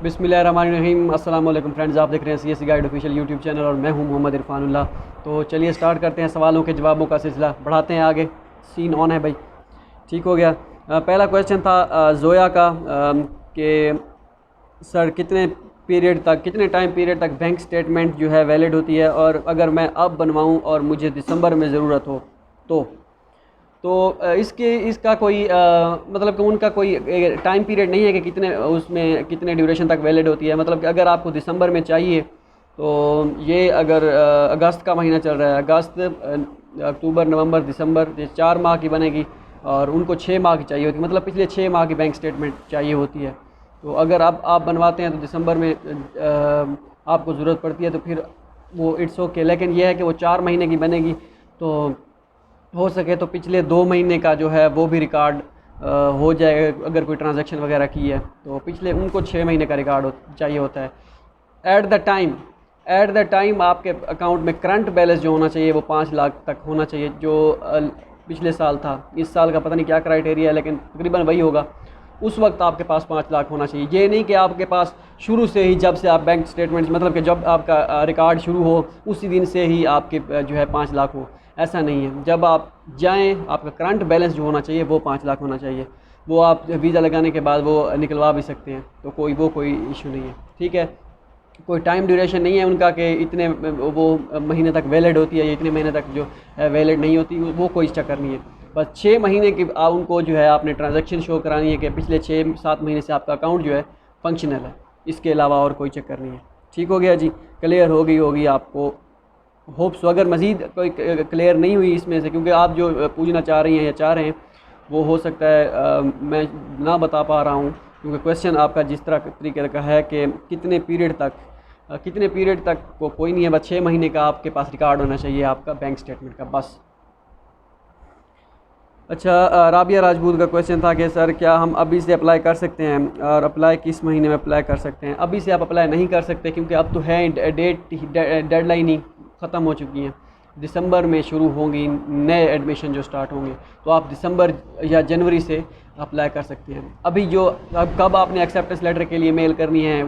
बिस्मिल्लाहिर्रहमानिर्रहीम। अस्सलाम वालेकुम फ्रेंड्स, आप देख रहे हैं CSE guide official YouTube channel और मैं हूं मोहम्मद इरफानुल्लाह। तो चलिए स्टार्ट करते हैं सवालों के जवाबों का सिलसिला, बढ़ाते हैं आगे। सीन ऑन है भाई, ठीक हो गया। पहला क्वेश्चन था जोया का कि सर कितने टाइम पीरियड तक बैंक स्टेटमेंट जो है वैलिड होती है, और अगर मैं अब बनवाऊं और मुझे दिसंबर में ज़रूरत हो तो इसका कोई मतलब कि उनका कोई टाइम पीरियड नहीं है कि कितने ड्यूरेशन तक वैलिड होती है। मतलब कि अगर आपको दिसंबर में चाहिए तो ये अगर अगस्त का महीना चल रहा है, अगस्त अक्टूबर नवंबर दिसंबर, ये 4 माह की बनेगी और उनको 6 माह की चाहिए होती है, मतलब पिछले 6 माह की बैंक स्टेटमेंट चाहिए होती है। तो अगर आप बनवाते हैं तो दिसंबर में आपको ज़रूरत पड़ती है तो फिर वो इट्स ओके। लेकिन यह है कि वो 4 महीने की बनेगी, तो हो सके तो पिछले 2 महीने का जो है वो भी रिकॉर्ड हो जाए। अगर कोई ट्रांजैक्शन वगैरह की है तो पिछले उनको 6 महीने का रिकॉर्ड चाहिए होता है। एट द टाइम आपके अकाउंट में करंट बैलेंस जो होना चाहिए वो 5 लाख तक होना चाहिए, जो पिछले साल था। इस साल का पता नहीं क्या क्राइटेरिया है, लेकिन तकरीबन वही होगा। उस वक्त आपके पास 5 लाख होना चाहिए। ये नहीं कि आपके पास शुरू से ही, जब से आप बैंक स्टेटमेंट्स, मतलब कि जब आपका रिकॉर्ड शुरू हो उसी दिन से ही आपके जो है 5 लाख हो, ऐसा नहीं है। जब आप जाएं आपका करंट बैलेंस जो होना चाहिए वो 5 लाख होना चाहिए। वो आप वीज़ा लगाने के बाद वो निकलवा भी सकते हैं, तो कोई इशू नहीं है, ठीक है। कोई टाइम ड्यूरेशन नहीं है उनका कि इतने वो महीने तक वैलिड होती है या इतने महीने तक जो वैलिड नहीं होती, वो कोई चक्कर नहीं है। बस 6 महीने की उनको जो है आपने ट्रांजैक्शन शो करानी है कि पिछले 6-7 महीने से आपका अकाउंट जो है फंक्शनल है, इसके अलावा और कोई चक्कर नहीं है। ठीक हो गया जी, क्लियर हो गई होगी आपको, होप्स। अगर मज़ीद कोई क्लियर नहीं हुई इसमें से, क्योंकि आप जो पूछना चाह रही हैं या चाह रहे हैं वो हो सकता है मैं ना बता पा रहा हूँ, क्योंकि क्वेश्चन आपका जिस तरह तरीके का है कि कितने पीरियड तक को कोई नहीं है। बस 6 महीने का आपके पास रिकॉर्ड होना चाहिए आपका बैंक स्टेटमेंट का, बस। अच्छा, राबिया राजपूत का क्वेश्चन था कि सर क्या हम अभी से अप्लाई कर सकते हैं, और अप्लाई किस महीने में अप्लाई कर सकते हैं। अभी से आप अप्लाई नहीं कर सकते, क्योंकि अब तो है डेडलाइन ही ख़त्म हो चुकी हैं। दिसंबर में शुरू होंगी नए एडमिशन जो स्टार्ट होंगे, तो आप दिसंबर या जनवरी से अप्लाई कर सकते हैं। अभी जो अब कब आपने एक्सेप्टेंस लेटर के लिए मेल करनी है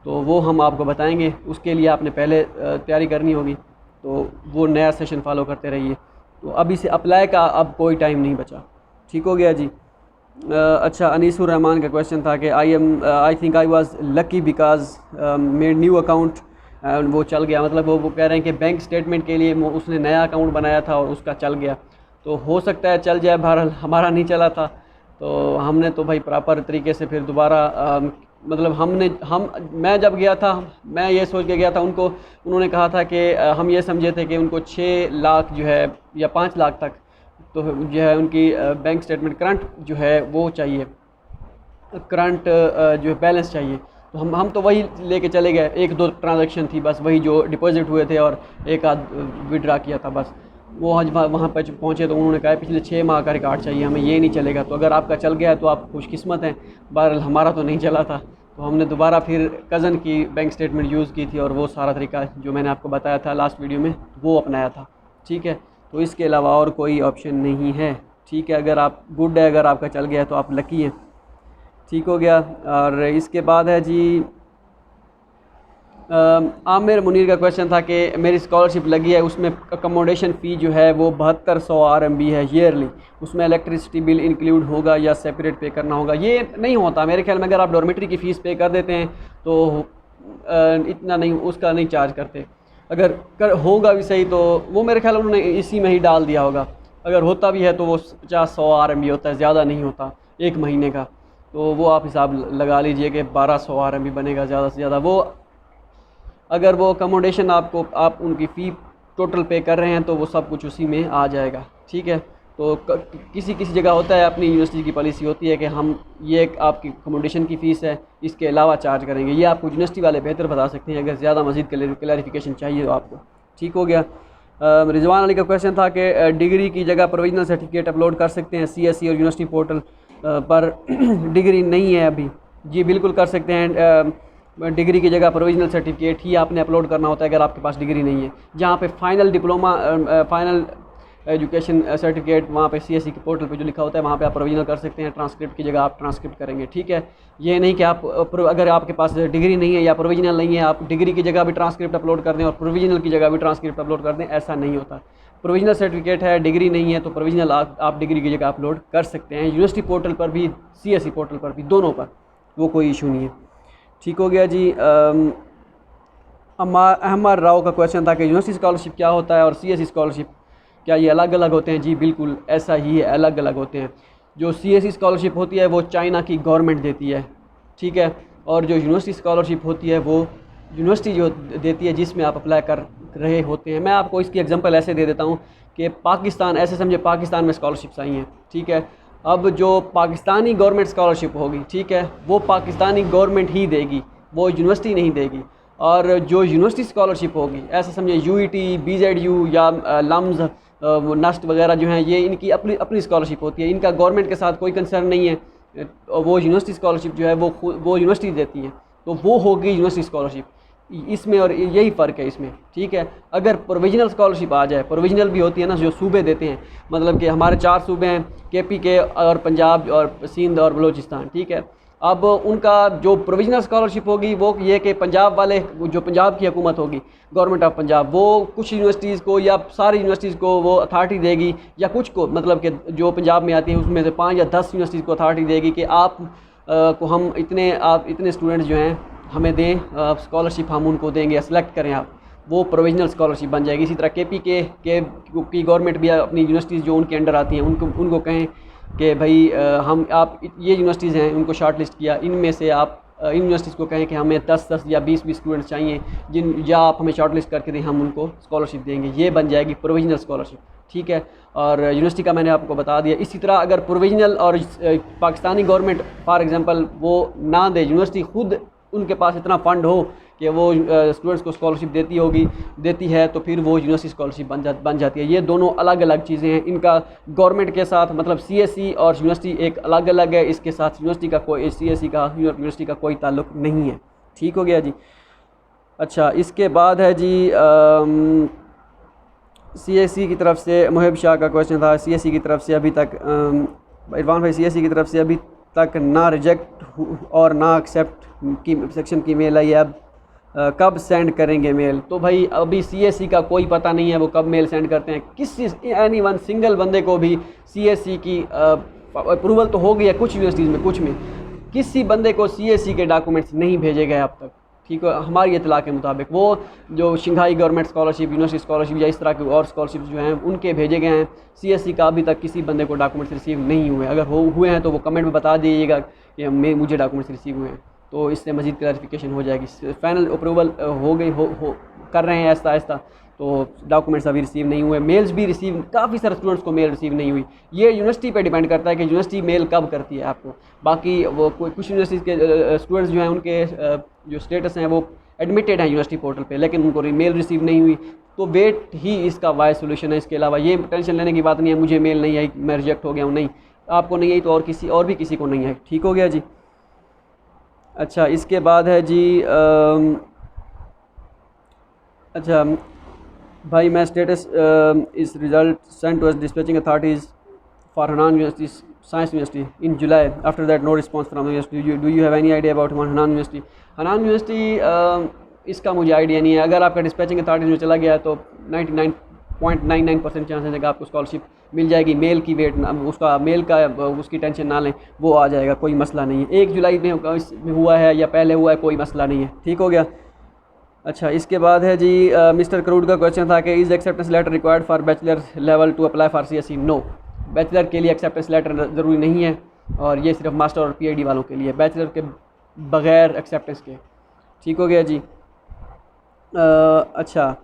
तो वो हम आपको बताएंगे, उसके लिए आपने पहले तैयारी करनी होगी, तो वो नया सेशन फॉलो करते रहिए। तो अभी से अप्लाई का अब कोई टाइम नहीं बचा, ठीक हो गया जी। अच्छा, अनीसुर रहमान का क्वेश्चन था कि I think I was lucky because made new account, वो चल गया। मतलब वो कह रहे हैं कि बैंक स्टेटमेंट के लिए उसने नया अकाउंट बनाया था और उसका चल गया। तो हो सकता है चल जाए, बहरहाल हमारा नहीं चला था, तो हमने तो भाई प्रॉपर तरीके से फिर दोबारा मतलब मैं जब गया था मैं ये सोच के गया था, उन्होंने कहा था कि हम ये समझे थे कि उनको 6 लाख जो है या 5 लाख तक तो जो है उनकी बैंक स्टेटमेंट करंट जो है वो चाहिए, करंट जो है बैलेंस चाहिए। तो हम तो वही लेके चले गए। 1-2 ट्रांजैक्शन थी बस, वही जो डिपॉजिट हुए थे और एक आध विड्रा किया था बस। वो आज वहाँ पर पहुँचे तो उन्होंने कहा पिछले 6 माह का रिकॉर्ड चाहिए, हमें ये नहीं चलेगा। तो अगर आपका चल गया है तो आप खुशकिस्मत हैं, बहरहाल हमारा तो नहीं चला था। तो हमने दोबारा फिर कज़न की बैंक स्टेटमेंट यूज़ की थी और वो सारा तरीका जो मैंने आपको बताया था लास्ट वीडियो में वो अपनाया था, ठीक है। तो इसके अलावा और कोई ऑप्शन नहीं है, ठीक है। अगर आप गुड है, अगर आपका चल गया है तो आप लकी हैं, ठीक हो गया। और इसके बाद है जी आमिर मुनीर का क्वेश्चन था कि मेरी स्कॉलरशिप लगी है, उसमें अकोमोडेशन फ़ी जो है वो 7200 RMB है ईयरली, उसमें इलेक्ट्रिसिटी बिल इंक्लूड होगा या सेपरेट पे करना होगा। ये नहीं होता मेरे ख्याल में। अगर आप डॉर्मेट्री की फ़ीस पे कर देते हैं तो इतना नहीं, उसका नहीं चार्ज करते। अगर होगा भी सही तो वो मेरे ख्याल उन्होंने इसी में ही डाल दिया होगा। अगर होता भी है तो वो 50-100 RMB होता है, ज़्यादा नहीं होता 1 महीने का। तो वो आप हिसाब लगा लीजिए कि 1200 RMB बनेगा ज़्यादा से ज़्यादा। वो अगर वो अकोमोडेशन आप उनकी फ़ी टोटल पे कर रहे हैं तो वो सब कुछ उसी में आ जाएगा, ठीक है। तो किसी जगह होता है, अपनी यूनिवर्सिटी की पॉलिसी होती है कि हम ये आपकी अकोमोडेशन की फ़ीस है, इसके अलावा चार्ज करेंगे। ये आपको यूनिवर्सिटी वाले बेहतर बता सकते हैं, अगर ज़्यादा मज़ीद क्लैरिफिकेशन चाहिए तो आपको, ठीक हो गया। रिजवान अली का क्वेश्चन था कि डिग्री की जगह प्रोविजनल सर्टिफिकेट अपलोड कर सकते हैं CSE और यूनिवर्सिटी पोर्टल पर डिग्री नहीं है अभी। जी बिल्कुल कर सकते हैं। डिग्री की जगह प्रोविजनल सर्टिफिकेट ही आपने अपलोड करना होता है अगर आपके पास डिग्री नहीं है। जहाँ पे final diploma, final education certificate वहाँ पे CSE के पोर्टल पे जो लिखा होता है वहाँ पे आप प्रोविजनल कर सकते हैं, ट्रांसक्रिप्ट की जगह आप ट्रांसक्रिप्ट करेंगे, ठीक है। ये नहीं कि आप अगर आपके पास डिग्री नहीं है या प्रोविजनल नहीं है, आप डिग्री की जगह भी ट्रांसक्रिप्ट अपलोड कर दें और प्रोविजनल की जगह भी ट्रांसक्रिप्ट अपलोड कर दें, ऐसा नहीं होता। प्रोविजनल सर्टिफिकेट है, डिग्री नहीं है, तो प्रोविजनल आप डिग्री की जगह अपलोड कर सकते हैं, यूनिवर्सिटी पोर्टल पर भी, CSE पोर्टल पर भी, दोनों पर, वो कोई इशू नहीं है। ठीक हो गया जी। अहमद राव का क्वेश्चन था कि यूनिवर्सिटी स्कॉलरशिप क्या होता है और CSE स्कॉलरशिप क्या ये अलग अलग होते हैं? जी बिल्कुल ऐसा ही है, अलग अलग होते हैं। जो CSE स्कॉलरशिप होती है वो चाइना की गवर्नमेंट देती है, ठीक है, और जो यूनिवर्सिटी स्कॉलरशिप होती है वो यूनिवर्सिटी जो देती है जिसमें आप अप्लाई कर रहे होते हैं। मैं आपको इसकी एग्जांपल ऐसे दे देता हूँ कि पाकिस्तान, ऐसे समझे पाकिस्तान में स्कॉलरशिप्स आई हैं, ठीक है। अब जो पाकिस्तानी गवर्नमेंट स्कॉलरशिप होगी, ठीक है, वो पाकिस्तानी गवर्नमेंट ही देगी, वो यूनिवर्सिटी नहीं देगी। और जो यूनिवर्सिटी स्कॉलरशिप होगी, ऐसे समझे UET, BZU या लम्स, नस्ट वगैरह जो हैं, ये इनकी अपनी अपनी स्कॉलरशिप होती है, इनका गवर्नमेंट के साथ कोई कंसर्न नहीं है। वो यूनिवर्सिटी स्कॉलरशिप जो है वो यूनिवर्सिटी देती है, तो वो होगी यूनिवर्सिटी स्कॉलरशिप इसमें, और यही फ़र्क है इसमें, ठीक है। अगर प्रोविजनल स्कॉलरशिप आ जाए, प्रोविजनल भी होती है ना, जो सूबे देते हैं, मतलब कि हमारे 4 सूबे हैं, KPK और पंजाब और सिंध और बलूचिस्तान, ठीक है। अब उनका जो प्रोविजनल स्कॉलरशिप होगी वो ये कि पंजाब वाले, जो पंजाब की हुकूमत होगी, गवर्नमेंट ऑफ पंजाब, वो कुछ यूनिवर्सिटीज़ को या सारी यूनिवर्सिटीज़ को वो अथॉरिटी देगी, या कुछ को, मतलब कि जो पंजाब में आती है उसमें से 5 या 10 यूनिवर्सिटीज़ को अथॉरिटी देगी कि आप हम इतने स्टूडेंट्स जो हैं हमें दें स्कॉलरशिप, हम उनको देंगे, सेलेक्ट करें आप, वो प्रोविजनल स्कॉलरशिप बन जाएगी। इसी तरह KPK की गवर्नमेंट भी अपनी यूनिवर्सिटीज़ जो उनके अंडर आती हैं उनको कहें कि भाई हम आप ये यूनिवर्सिटीज़ हैं, उनको शॉर्ट लिस्ट किया, इनमें से आप इन यूनिवर्सिटीज़ को कहें कि हमें 10 या 20 स्टूडेंट्स चाहिए, या आप हमें शॉर्ट लिस्ट करके दें, हम उनको स्कॉलरशिप देंगे, ये बन जाएगी प्रोविजनल स्कॉलरशिप, ठीक है। और यूनिवर्सिटी का मैंने आपको बता दिया। इसी तरह अगर प्रोविजनल और पाकिस्तानी गवर्नमेंट फॉर एग्ज़ाम्पल वो ना दे, यूनिवर्सिटी खुद उनके पास इतना फ़ंड हो कि वो स्टूडेंट्स को स्कॉलरशिप देती है, तो फिर वो यूनिवर्सिटी स्कॉलरशिप बन जाती है। ये दोनों अलग अलग चीज़ें हैं, इनका गवर्नमेंट के साथ, मतलब CSE और यूनिवर्सिटी एक अलग अलग है, इसके साथ यूनिवर्सिटी का कोई, CSE का यूनिवर्सिटी का कोई ताल्लुक़ नहीं है। ठीक हो गया जी। अच्छा, इसके बाद है जी CSE की तरफ से मुहिब शाह का क्वेश्चन था। CSE की तरफ से अभी तक इरफान भाई, CSE की तरफ से अभी तक ना रिजेक्ट और ना एक्सेप्ट की सेक्शन की मेल आई है, अब कब सेंड करेंगे मेल? तो भाई अभी CSE का कोई पता नहीं है वो कब मेल सेंड करते हैं। किसी एनी सिंगल बंदे को भी CSE की अप्रूवल तो हो गई है कुछ यूनिवर्सिटीज़ में, कुछ में किसी बंदे को CSE के डॉक्यूमेंट्स नहीं भेजे गए अब तक, ठीक है, हमारी इतला के मुताबिक। वो जो Shanghai government scholarship, university scholarship या इस तरह की और स्कॉलरशिप जो हैं उनके भेजे गए हैं। CSE का अभी तक किसी बंदे को डॉक्यूमेंट्स रिसीव नहीं हुए। अगर हुए हैं तो वो कमेंट में बता दीजिएगा कि मुझे डॉक्यूमेंट्स रिसीव हुए हैं, तो इससे मज़ीद क्लैरिफिकेशन हो जाएगी। फाइनल अप्रूवल हो गई, हो कर रहे हैं आहिस्ता आहिस्ता, तो डॉक्यूमेंट्स अभी रिसीव नहीं हुए। मेल्स भी रिसीव, काफ़ी सारे स्टूडेंट्स को मेल रिसीव नहीं हुई। ये यूनिवर्सिटी पे डिपेंड करता है कि यूनिवर्सिटी मेल कब करती है आपको। बाकी वो कुछ यूनिवर्सिटीज़ के स्टूडेंट्स जो हैं उनके जो स्टेटस हैं वो एडमिटेड हैं यूनिवर्सिटी पोर्टल पे, लेकिन उनको मेल रिसीव नहीं हुई, तो वेट ही इसका वाइज सोल्यूशन है। इसके अलावा ये टेंशन लेने की बात नहीं है मुझे मेल नहीं आई, मैं रिजेक्ट हो गया हूँ, नहीं, आपको नहीं आई तो और भी किसी को नहीं आई। ठीक हो गया जी। अच्छा, इसके बाद है जी अच्छा भाई, मैं status is result sent to dispatching authorities for Henan university science university in July, after that no response from university, do you have any idea about Henan university? Henan university इसका मुझे आइडिया नहीं है। अगर आपका dispatching authorities में चला गया है तो 99.99% चांसेस है कि आपको स्कॉलरशिप मिल जाएगी। मेल की वेट उसका मेल का उसकी टेंशन ना लें, वो आ जाएगा, कोई मसला नहीं है। 1 जुलाई में हुआ है या पहले हुआ है, कोई मसला नहीं है। ठीक हो गया। अच्छा, इसके बाद है जी मिस्टर करूड का क्वेश्चन था कि is acceptance letter required for bachelor level to apply for CSE? No, bachelor के लिए एक्सेप्टेंस लेटर ज़रूरी नहीं है, और ये सिर्फ मास्टर और PhD वालों के लिए, बैचलर के बग़ैर एक्सेप्टेंस के। ठीक हो गया जी। अच्छा,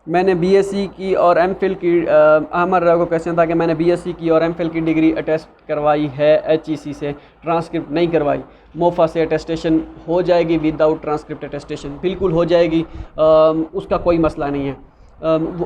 मैंने BSc की और MPhil की, अहमद राव को क्वेश्चन था कि मैंने BSc की और MPhil की डिग्री अटेस्ट करवाई है HEC से, ट्रांसक्रिप्ट नहीं करवाई। मोफा से अटेस्टेशन हो जाएगी विदाउट ट्रांसक्रिप्ट अटेस्टेशन, बिल्कुल हो जाएगी, उसका कोई मसला नहीं है।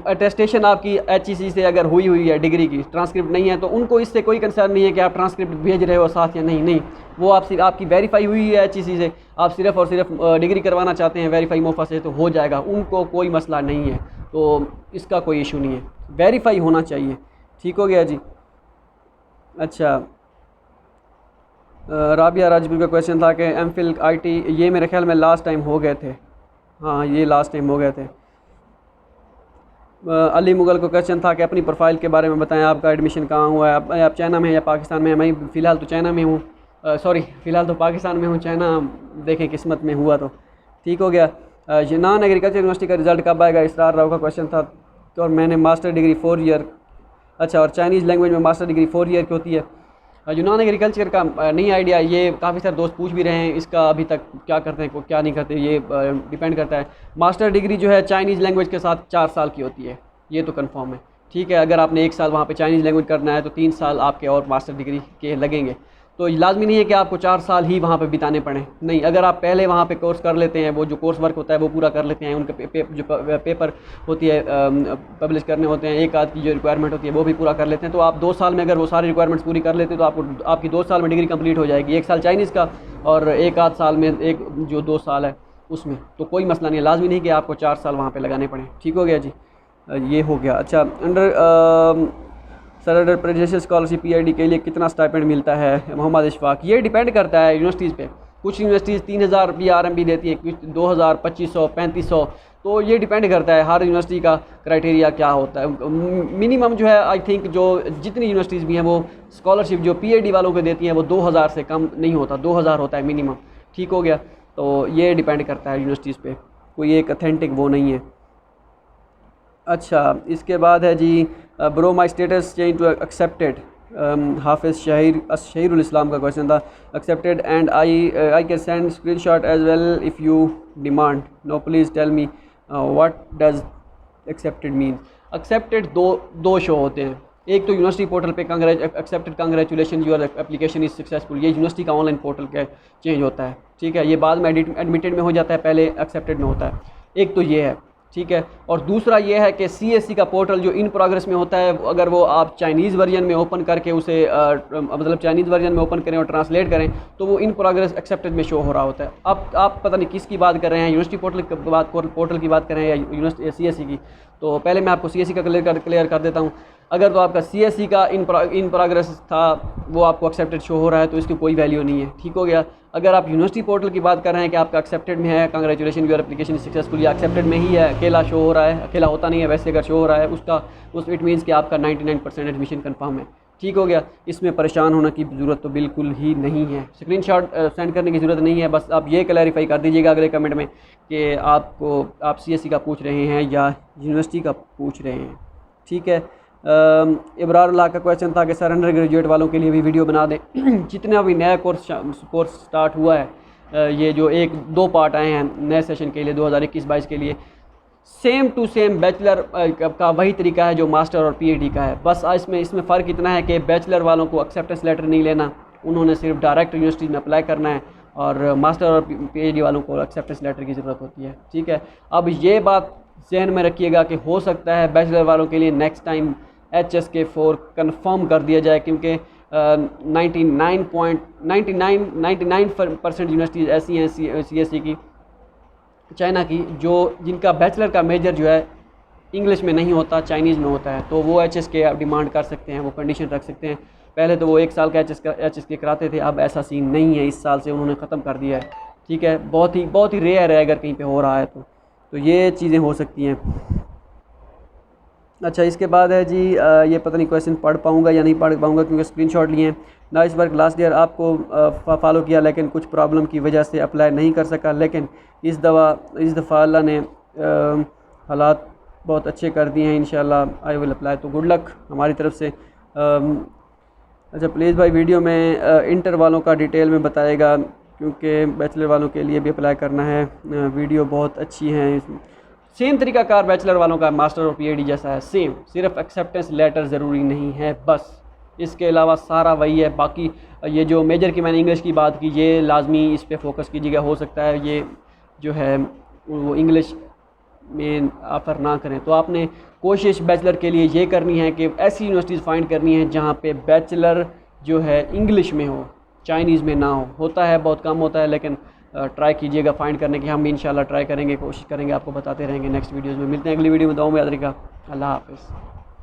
अटेस्टेशन आपकी HEC से अगर हुई है डिग्री की, ट्रांसक्रिप्ट नहीं है, तो उनको इससे कोई कंसर्न नहीं है कि आप ट्रांसक्रिप्ट भेज रहे हो साथ या नहीं, वो आपकी वेरीफाई हुई है HEC से, आप सिर्फ और सिर्फ डिग्री करवाना चाहते हैं वेरीफाई मोफा से, तो हो जाएगा, उनको कोई मसला नहीं है, तो इसका कोई इशू नहीं है। वेरीफाई होना चाहिए, ठीक हो गया जी। अच्छा, राबिया राजपूत का क्वेश्चन था कि एमफिल आईटी, ये मेरे ख्याल में लास्ट टाइम हो गए थे। हाँ, ये लास्ट टाइम हो गए थे। अली मुगल को क्वेश्चन था कि अपनी प्रोफाइल के बारे में बताएं, आपका एडमिशन कहाँ हुआ है, आप चाइना में या पाकिस्तान में? मैं फ़िलहाल तो चाइना में हूँ, सॉरी फ़िलहाल तो पाकिस्तान में हूँ, चाइना देखें किस्मत में हुआ तो। ठीक हो गया। यूनान एग्रीकल्चर यूनिवर्सिटी का रिज़ल्ट कब आएगा, इसरार राव का क्वेश्चन था। तो और मैंने मास्टर डिग्री 4 ईयर, अच्छा, और चाइनीज़ लैंग्वेज में मास्टर डिग्री 4 ईयर की होती है। यूनान एग्रीकल्चर का नहीं आइडिया, ये काफ़ी सारे दोस्त पूछ भी रहे हैं, इसका अभी तक क्या करते हैं क्या नहीं करते, ये डिपेंड करता है। मास्टर डिग्री जो है चाइनीज़ लैंग्वेज के साथ 4 साल की होती है, ये तो कंफर्म है। ठीक है, अगर आपने 1 साल वहाँ पे चाइनीज़ लैंग्वेज करना है तो 3 साल आपके और मास्टर डिग्री के लगेंगे। तो लाजमी नहीं है कि आपको 4 साल ही वहाँ पे बिताने पड़े, नहीं, अगर आप पहले वहाँ पे कोर्स कर लेते हैं, वो जो कोर्स वर्क होता है वो पूरा कर लेते हैं, उनके जो पेपर होती है पब्लिश करने होते हैं, एक आध की जो रिक्वायरमेंट होती है वो भी पूरा कर लेते हैं, तो आप 2 साल में अगर वो सारी रिक्वायरमेंट्स पूरी कर लेते हैं तो आपकी 2 साल में डिग्री कंप्लीट हो जाएगी, 1 साल चाइनीज़ का और 1 आध साल में एक जो 2 साल है उसमें, तो कोई मसला नहीं है, लाजमी नहीं कि आपको 4 साल वहाँ पर लगाने पड़े। ठीक हो गया जी, ये हो गया। अच्छा, अंडर प्रेजिडेंशियल स्कॉलरशिप पीआईडी के लिए कितना स्टाइपेंड मिलता है, मोहम्मद इशफाक? ये डिपेंड करता है यूनिवर्सिटीज़ पे, कुछ यूनिवर्सिटीज़ 3000 PRMB देती हैं, कुछ 2000, 2500, 3500, तो ये डिपेंड करता है हर यूनिवर्सिटी का क्राइटेरिया क्या होता है। मिनिमम जो है आई थिंक जो जितनी यूनिवर्सिटीज़ भी हैं वो स्कॉलरशिप जो पीआईडी वालों को देती हैं वो 2000 से कम नहीं होता, 2000 होता है मिनिमम। ठीक हो गया, तो ये डिपेंड करता है यूनिवर्सिटीज़ पे, कोई एक अथेंटिक वो नहीं है। अच्छा, इसके बाद है जी, bro my status change to accepted, Hafiz Shahirul Islam का क्वेश्चन था। Accepted and I can send screen shot as well if you demand, no please tell me what does accepted mean. Accepted दो शो होते हैं, एक तो यूनिवर्सिटी पोर्टल पे accepted congratulation your application is successful, ये university का online portal का change होता है। ठीक है, ये बाद में एडमिटेड में हो जाता है, पहले एक्सेप्टेड में होता है। एक तो ये है, ठीक है, और दूसरा ये है कि CSE का पोर्टल जो इन प्रोग्रेस में होता है, अगर वो आप चाइनीज़ वर्जन में ओपन करके उसे मतलब चाइनीज़ वर्जन में ओपन करें और ट्रांसलेट करें तो वो इन प्रोग्रेस एक्सेप्टेड में शो हो रहा होता है। अब आप पता नहीं किसकी बात कर रहे हैं, यूनिवर्सिटी पोर्टल की बात कर रहे हैं या यूनिवर्सिटी CSE की? तो पहले मैं आपको CSE का क्लियर कर देता हूँ। अगर तो आपका CSE का इन प्रोग्रेस था, वो आपको एक्सेप्टेड शो हो रहा है, तो इसकी कोई वैल्यू नहीं है। ठीक हो गया। अगर आप यूनिवर्सिटी पोर्टल की बात कर रहे हैं कि आपका एक्सेप्टेड में है, कंग्रेचुलेशन योर एप्लीकेशन सक्सेसफुल, या एक्सेप्टेड में ही है, अकेला शो हो रहा है, अकेला होता नहीं है वैसे, अगर शो हो रहा है उस इट मीन्स कि आपका 99% एडमिशन कन्फर्म है। ठीक हो गया, इसमें परेशान होने की ज़रूरत तो बिल्कुल ही नहीं है, स्क्रीनशॉट सेंड करने की ज़रूरत नहीं है। बस आप ये क्लैरिफाई कर दीजिएगा अगले कमेंट में कि आप CSE का पूछ रहे हैं या यूनिवर्सिटी का पूछ रहे हैं। ठीक है। इब्रारुल्लाह का क्वेश्चन था कि सर अंडर ग्रेजुएट वालों के लिए भी वीडियो बना दें। जितना भी नया कोर्स स्टार्ट हुआ है, ये जो 1-2 पार्ट आए हैं नए सेशन के लिए 2021-22 के लिए, सेम टू सेम बैचलर का वही तरीका है जो मास्टर और PhD का है। बस इसमें फ़र्क इतना है कि बैचलर वालों को एक्सेप्टेंस लेटर नहीं लेना, उन्होंने सिर्फ डायरेक्ट यूनिवर्सिटी में अप्लाई करना है, और मास्टर और PhD वालों को एक्सेप्टेंस लेटर की ज़रूरत होती है। ठीक है, अब ये बात जहन में रखिएगा कि हो सकता है बैचलर वालों के लिए नेक्स्ट टाइम HSK4 कंफर्म कर दिया जाए, क्योंकि 99% यूनिवर्सिटीज़ ऐसी हैं CSE की, चाइना की, जिनका बैचलर का मेजर जो है इंग्लिश में नहीं होता, चाइनीज़ में होता है, तो वो HSK आप डिमांड कर सकते हैं, वो कंडीशन रख सकते हैं। पहले तो वो 1 साल का HSK कराते थे, अब ऐसा सीन नहीं है, इस साल से उन्होंने ख़त्म कर दिया है। ठीक है, बहुत ही रेयर है अगर कहीं पे हो रहा है तो ये चीज़ें हो सकती हैं। अच्छा, इसके बाद है जी, ये पता नहीं क्वेश्चन पढ़ पाऊँगा या नहीं पढ़ पाऊँगा क्योंकि स्क्रीनशॉट लिए हैं। नाइस वर्क, लास्ट ईयर आपको फॉलो किया लेकिन कुछ प्रॉब्लम की वजह से अप्लाई नहीं कर सका, लेकिन इस दफ़ा अल्लाह ने हालात बहुत अच्छे कर दिए हैं, इंशाल्लाह आई विल अप्लाई, तो गुड लक हमारी तरफ से। अच्छा, प्लीज़ भाई वीडियो में इंटर वालों का डिटेल में बताएगा, क्योंकि बैचलर वालों के लिए भी अप्लाई करना है। वीडियो बहुत अच्छी हैं, सेम तरीक़ाकार बैचलर वालों का मास्टर और PhD जैसा है, सेम, सिर्फ एक्सेप्टेंस लेटर ज़रूरी नहीं है बस, इसके अलावा सारा वही है। बाकी ये जो मेजर की मैंने इंग्लिश की बात की, ये लाजमी इस पे फोकस कीजिएगा, हो सकता है ये जो है वो इंग्लिश में ऑफ़र ना करें, तो आपने कोशिश बैचलर के लिए ये करनी है कि ऐसी यूनिवर्सिटीज़ फाइंड करनी है जहाँ पे बैचलर जो है इंग्लिश में हो, चाइनीज़ में ना हो। होता है, बहुत कम होता है, लेकिन ट्राई कीजिएगा फाइंड करने की, हम भी इंशाल्लाह ट्राई करेंगे, कोशिश करेंगे, आपको बताते रहेंगे नेक्स्ट वीडियोज़ में। मिलते हैं अगली वीडियो में, दुआ में याद रखिएगा। अल्लाह हाफ़िज़।